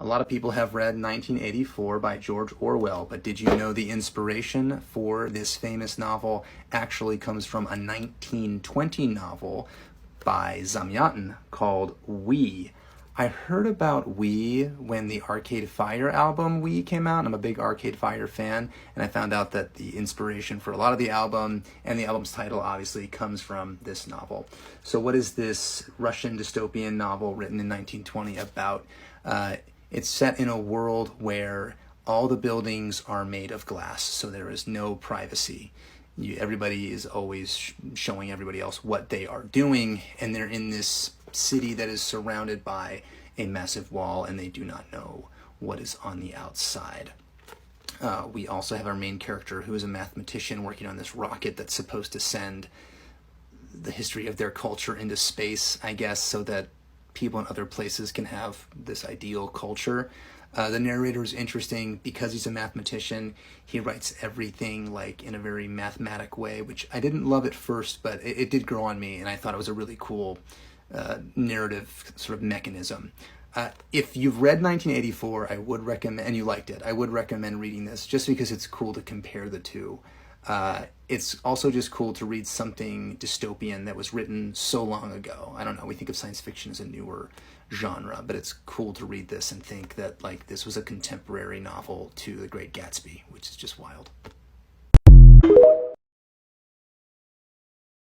A lot of people have read 1984 by George Orwell, but did you know the inspiration for this famous novel actually comes from a 1920 novel by Zamyatin called We? I heard about We when the Arcade Fire album We came out. I'm a big Arcade Fire fan, and I found out that the inspiration for a lot of the album and the album's title obviously comes from this novel. So what is this Russian dystopian novel written in 1920 about? It's set in a world where all the buildings are made of glass, so there is no privacy. Everybody is always showing everybody else what they are doing, and they're in this city that is surrounded by a massive wall, and they do not know what is on the outside. We also have our main character, who is a mathematician working on this rocket that's supposed to send the history of their culture into space, I guess, so that people in other places can have this ideal culture. The narrator is interesting because he's a mathematician. He writes everything like in a very mathematic way, which I didn't love at first, but it did grow on me, and I thought it was a really cool narrative sort of mechanism. If you've read 1984, I would recommend, and you liked it, I would recommend reading this just because it's cool to compare the two. It's also just cool to read something dystopian that was written so long ago. I don't know, we think of science fiction as a newer genre, but it's cool to read this and think that like this was a contemporary novel to The Great Gatsby, which is just wild.